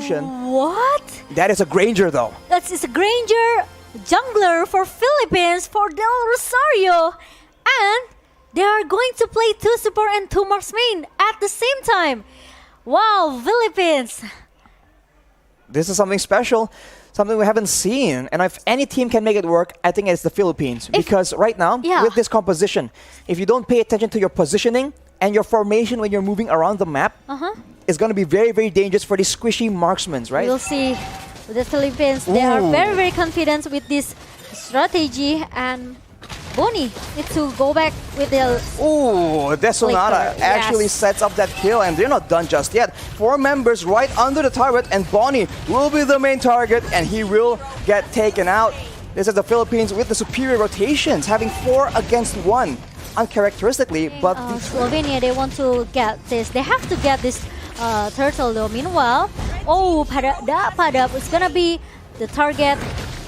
potion. What? That is a Granger though. That's a Granger jungler for Philippines for Del Rosario. And they are going to play 2 support and 2 marksmen at the same time. Wow, Philippines. This is something special, something we haven't seen. And if any team can make it work, I think it's the Philippines. Because right now, with this composition, if you don't pay attention to your positioning and your formation when you're moving around the map, it's going to be very, very dangerous for these squishy marksmen, right? We'll see. The Philippines, they are very, very confident with this strategy. And Bonnie needs to go back with the... Ooh, Desonata actually sets up that kill, and they're not done just yet. 4 members right under the turret, and Bonnie will be the main target, and he will get taken out. This is the Philippines with the superior rotations, having 4 against 1. Uncharacteristically, but... Slovenia, they want to get this. They have to get this turtle, though. Meanwhile, Padap is going to be the target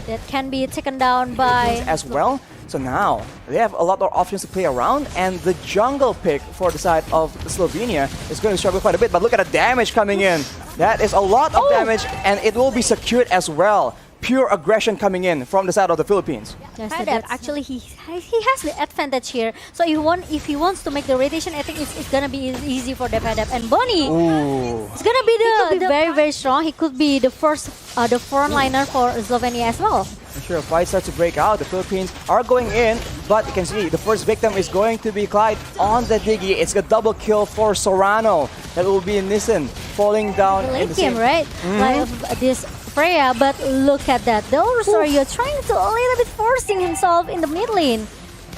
that can be taken down by... As well. So now, they have a lot more options to play around, and the jungle pick for the side of Slovenia is going to struggle quite a bit. But look at the damage coming in. That is a lot of damage, and it will be secured as well. Pure aggression coming in from the side of the Philippines. Yes, actually, he has the advantage here. So if he wants to make the rotation, I think it's gonna be easy for the Padap. And Bonnie, it's gonna be the very, very strong. He could be the first, the frontliner for Slovenia as well. Sure, fight starts to break out. The Philippines are going in, but you can see the first victim is going to be Clyde on the Diggy. It's a double kill for Serrano. That will be Nissan falling down. Late game, right? Like this Freya, but look at that. Del Rosario trying to a little bit forcing himself in the mid lane.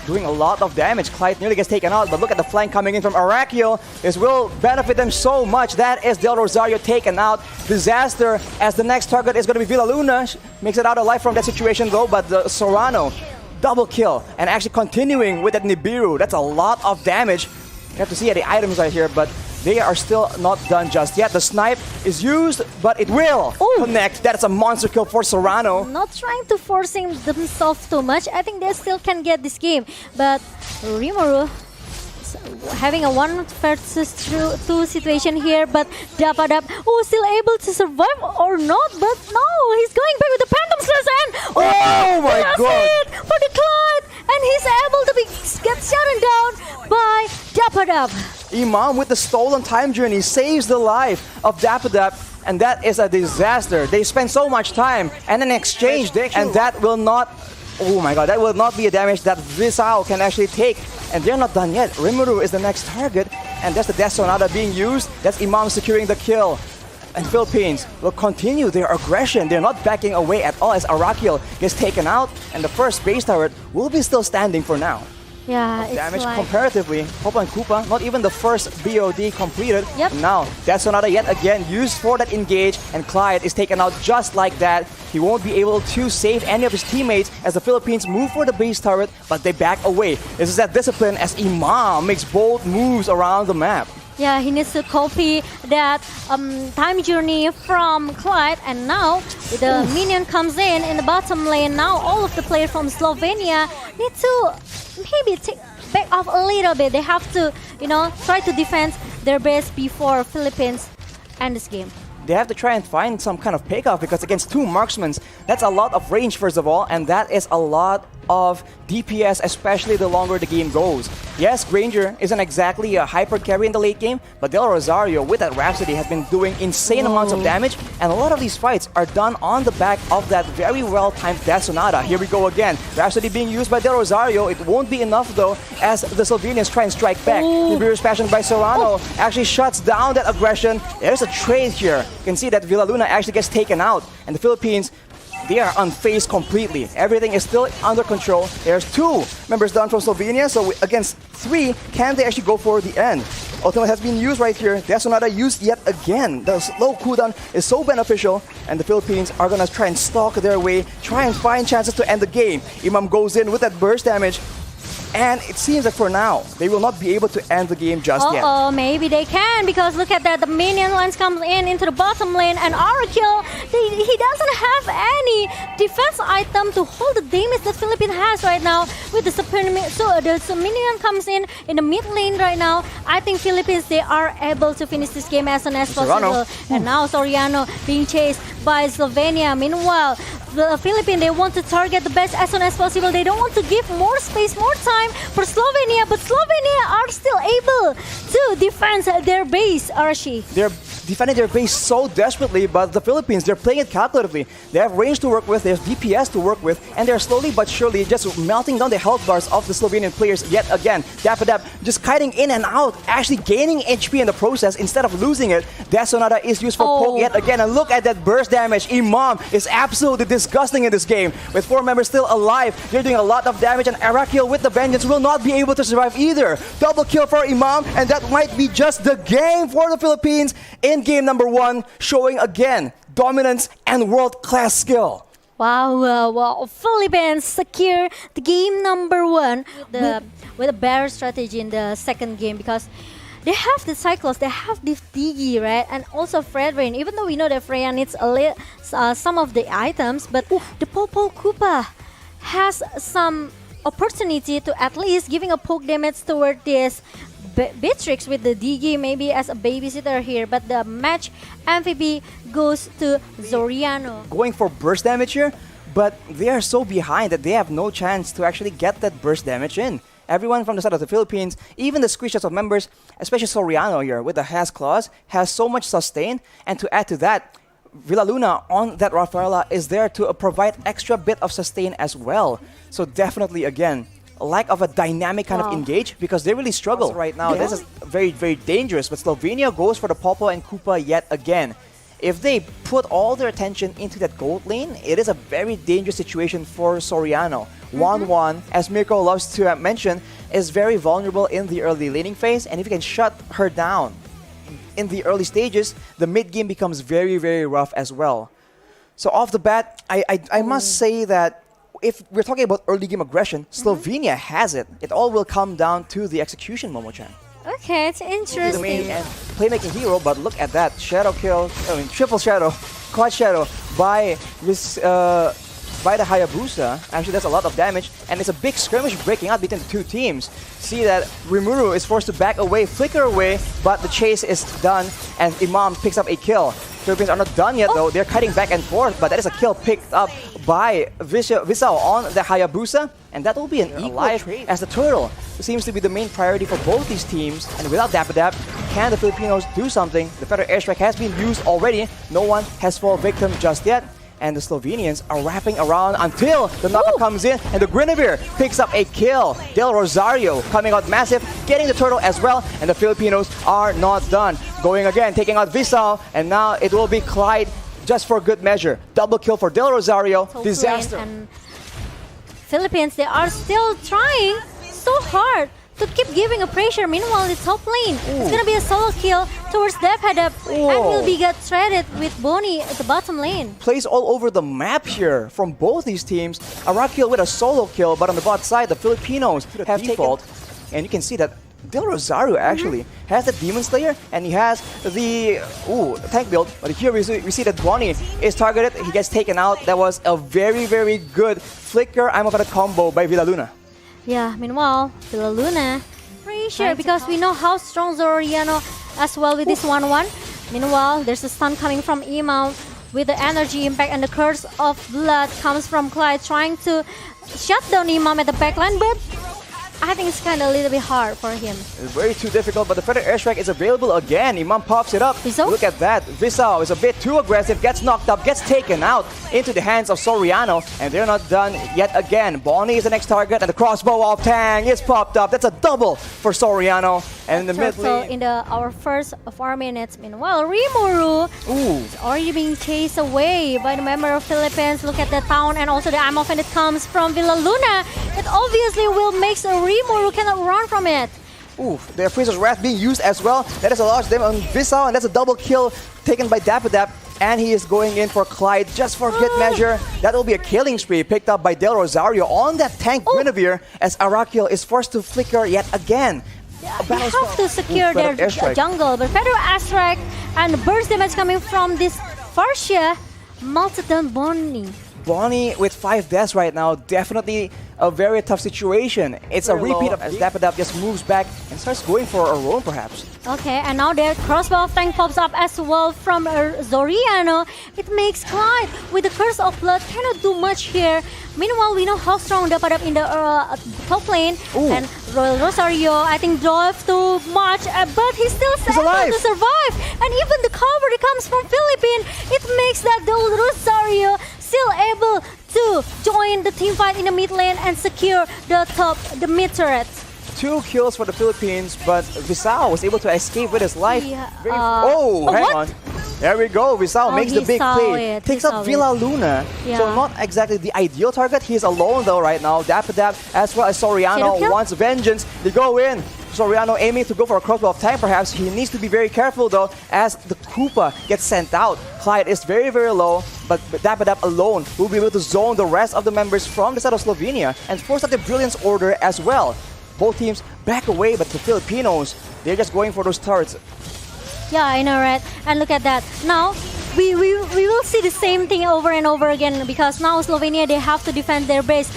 Doing a lot of damage. Clyde nearly gets taken out, but look at the flank coming in from Arakio. This will benefit them so much. That is Del Rosario taken out. Disaster as the next target is going to be Villaluna. Makes it out alive from that situation though, but the Serrano, double kill. And actually continuing with that Nibiru. That's a lot of damage. You have to see the items right here, but they are still not done just yet. The snipe is used, but it will connect. That is a monster kill for Serrano. Not trying to forcing themselves too much. I think they still can get this game. But Rimuru having a 1 versus 2 situation here, but Dapadap, still able to survive or not? But no, he's going back with the Phantom Slash and oh my god! It for the Clyde, and he's able to get shut down by Dapadap. Imam with the stolen time journey saves the life of Dapadap, and that is a disaster. They spend so much time and in exchange, and that will not, oh my god, that will not be a damage that Visao can actually take. And they're not done yet. Rimuru is the next target, and that's the Death Sonata being used. That's Imam securing the kill. And Philippines will continue their aggression. They're not backing away at all as Arakil gets taken out, and the first base turret will be still standing for now. Yeah, it's damage like comparatively. Hopa and Koopa, not even the first BOD completed. Yep. And now, Death Sonata yet again used for that engage, and Clyde is taken out just like that. He won't be able to save any of his teammates as the Philippines move for the base turret, but they back away. This is that discipline as Imam makes bold moves around the map. Yeah, he needs to copy that time journey from Clyde, and now the minion comes in the bottom lane. Now all of the players from Slovenia need to maybe back off a little bit. They have to, try to defend their base before Philippines end this game. They have to try and find some kind of pickoff, because against 2 marksmen, that's a lot of range first of all, and that is a lot of DPS, especially the longer the game goes. Yes, Granger isn't exactly a hyper carry in the late game, but Del Rosario with that Rhapsody has been doing insane amounts of damage, and a lot of these fights are done on the back of that very well-timed Death Sonata. Here we go again. Rhapsody being used by Del Rosario. It won't be enough though, as the Slovenians try and strike back. Nibiru's passion by Serrano actually shuts down that aggression. There's a trade here. You can see that Villaluna actually gets taken out, and the Philippines, they are unfazed completely. Everything is still under control. There's 2 members down from Slovenia, so against 3, can they actually go for the end? Ultimate has been used right here. Death Sonata used yet again. The slow cooldown is so beneficial, and the Philippines are gonna try and stalk their way, try and find chances to end the game. Imam goes in with that burst damage. And it seems that for now, they will not be able to end the game just yet. Uh-oh, maybe they can, because look at that, the minion lines comes in into the bottom lane, and Oracle, he doesn't have any defense item to hold the damage that Philippines has right now with the so the minion comes in the mid lane right now. I think Philippines, they are able to finish this game as soon as Serrano. possible. And now Serrano being chased by Slovenia. Meanwhile, the Philippines, they want to target the best as soon as possible. They don't want to give more space, more time for Slovenia, but Slovenia are still able to defend their base, Arashi. They're defending their base so desperately, but the Philippines, they're playing it calculatively. They have range to work with, they have DPS to work with, and they're slowly but surely just melting down the health bars of the Slovenian players yet again. Dapper just kiting in and out, actually gaining HP in the process instead of losing it. Sonata is used for poke yet again, and look at that burst damage. Imam is absolutely disgusting in this game. With 4 members still alive, they're doing a lot of damage, and Arakil with the vengeance will not be able to survive either. Double kill for Imam, and that might be just the game for the Philippines in game number 1, showing again dominance and world-class skill. Wow, Philippines secure the game number 1 with a better strategy in the second game, because they have the Cyclops, they have the Digi, right? And also Fredrin, even though we know that Freya needs some of the items, but the Popol Koopa has some opportunity to at least giving a poke damage toward this Beatrix with the DG maybe as a babysitter here, but the match MVP goes to Zoriano. Going for burst damage here, but they are so behind that they have no chance to actually get that burst damage in. Everyone from the side of the Philippines, even the screenshots of members, especially Soriano here with the Has Claws, has so much sustain, and to add to that, Villaluna on that Rafaela is there to provide extra bit of sustain as well. So definitely, again, a lack of a dynamic kind of engage, because they really struggle right now. This is very, very dangerous, but Slovenia goes for the Popo and Koopa yet again. If they put all their attention into that gold lane, it is a very dangerous situation for Soriano. 1-1, as Mirko loves to mention, is very vulnerable in the early laning phase, and if you can shut her down in the early stages, the mid game becomes very, very rough as well. So off the bat, I must say that if we're talking about early game aggression, Slovenia has it. It all will come down to the execution, Momo-chan. Okay, it's interesting. The main playmaking hero, but look at that shadow kill. I mean, triple shadow, quad shadow by this by the Hayabusa. Actually, that's a lot of damage, and it's a big skirmish breaking out between the two teams. See that Rimuru is forced to back away, flicker away, but the chase is done, and Imam picks up a kill. Philippines are not done yet though. They're cutting back and forth, but that is a kill picked up by Visao on the Hayabusa, and that will be an equal trade, as the turtle seems to be the main priority for both these teams. And without Dap, can the Filipinos do something? The Federal airstrike has been used already. No one has fallen victim just yet. And the Slovenians are wrapping around until the knockup comes in, and the Guinevere picks up a kill. Del Rosario coming out massive, getting the turtle as well, and the Filipinos are not done. Going again, taking out Visao, and now it will be Clyde just for good measure. Double kill for Del Rosario. Disaster. And Philippines, they are still trying so hard to keep giving a pressure. Meanwhile, the top lane, it's gonna be a solo kill towards Dephead, and will be get threaded with Bonnie at the bottom lane. Plays all over the map here from both these teams. Arakil with a solo kill, but on the bot side, the Filipinos have default, and you can see that Del Rosario actually has the Demon Slayer, and he has the tank build. But here we see that Bonnie is targeted. He gets taken out. That was a very, very good flicker I'm of a combo by Villaluna. Yeah, meanwhile, Villaluna, pretty sure, because we know how strong Zoriano as well with this 1-1. Meanwhile, there's a stun coming from Imam with the energy impact, and the curse of blood comes from Clyde trying to shut down Imam at the backline, but I think it's kind of a little bit hard for him. It's very too difficult, but the Federal airstrike is available again. Imam pops it up. Visao? Look at that. Visao is a bit too aggressive, gets knocked up, gets taken out into the hands of Soriano, and they're not done yet again. Bonnie is the next target, and the crossbow of Tang is popped up. That's a double for Soriano. And in the mid lane, in our first 4 minutes, meanwhile, Rimuru is already being chased away by the member of Philippines. Look at the town, and also the ammo when it comes from Villaluna. It obviously will make Rimuru cannot run from it. Their Freezer's Wrath being used as well. That is a large damage on Visao, and that's a double kill taken by Dap. and he is going in for Clyde just for good measure. That will be a killing spree picked up by Del Rosario on that tank Guinevere as Arakil is forced to flicker yet again. They have to secure their jungle, but Feather Airstrike and the burst damage coming from this Farsia, Multiton Bonnie. Bonnie with 5 deaths right now, definitely a very tough situation. It's a repeat of as Dapadap just moves back and starts going for a roam perhaps. Okay, and now their crossbow of tank pops up as well from Zoriano. It makes Clyde with the Curse of Blood cannot do much here. Meanwhile, we know how strong Dapadap in the top lane. Ooh. And Royal Rosario, I think, drove too much, but he's still able to survive. And even the cover that comes from Philippines, it makes that Rosario still able to join the team fight in the mid lane and secure the mid turret. 2 kills for the Philippines, but Visao was able to escape with his life. Yeah, Hang on. There we go. Visao makes the big play. Takes up Villa Luna. Yeah. So not exactly the ideal target. He's alone though right now. Dapadap as well as Soriano wants vengeance. They go in. Soriano aiming to go for a crossbow of tank perhaps. He needs to be very careful though as the Koopa gets sent out. Clyde is very, very low, but Dapadap alone will be able to zone the rest of the members from the side of Slovenia and force out the Brilliance Order as well. Both teams back away, but the Filipinos, they're just going for those turrets. Yeah, I know, right? And look at that. Now, we will see the same thing over and over again because now Slovenia, they have to defend their base.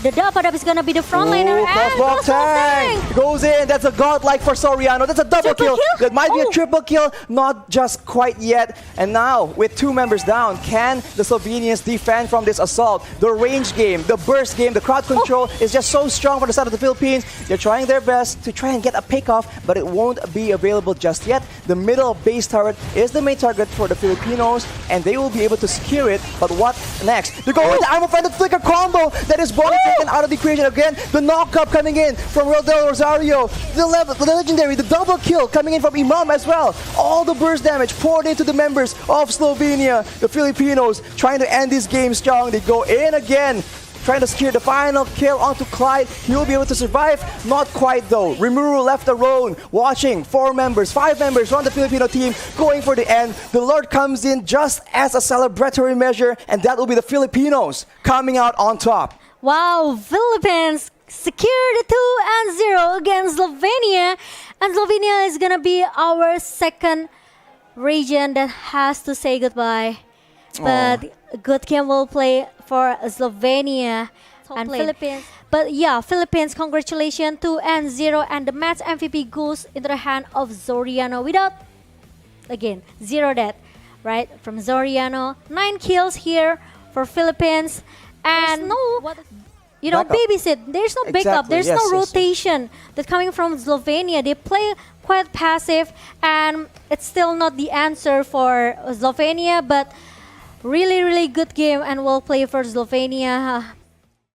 The Dapadap is gonna be the front laner and crossbow tank goes in. That's a godlike for Soriano. That's a double kill. That might be a triple kill, not just quite yet. And now, with 2 members down, can the Slovenians defend from this assault? The range game, the burst game, the crowd control is just so strong for the side of the Philippines. They're trying their best to try and get a pick off, but it won't be available just yet. The middle base turret is the main target for the Filipinos, and they will be able to secure it. But what next? They go with the Armor Fended Flicker combo. That is Bonnie out of the equation again. The knock-up coming in from Del Rosario. The legendary, the double kill coming in from Imam as well. All the burst damage poured into the members of Slovenia. The Filipinos trying to end this game strong. They go in again, trying to secure the final kill onto Clyde. He will be able to survive. Not quite though. Rimuru left alone, watching 4 members, 5 members from the Filipino team going for the end. The Lord comes in just as a celebratory measure, and that will be the Filipinos coming out on top. Wow, Philippines secured the 2-0 against Slovenia. And Slovenia is gonna be our second region that has to say goodbye. But good game will play for Slovenia and Philippines. But yeah, Philippines, congratulations, 2-0, and the match MVP goes into the hand of Zoriano without, again, 0 death, right? From Zoriano, 9 kills here for Philippines. And babysit. There's no backup. There's no rotation that's coming from Slovenia. They play quite passive, and it's still not the answer for Slovenia. But really, really good game and well played for Slovenia.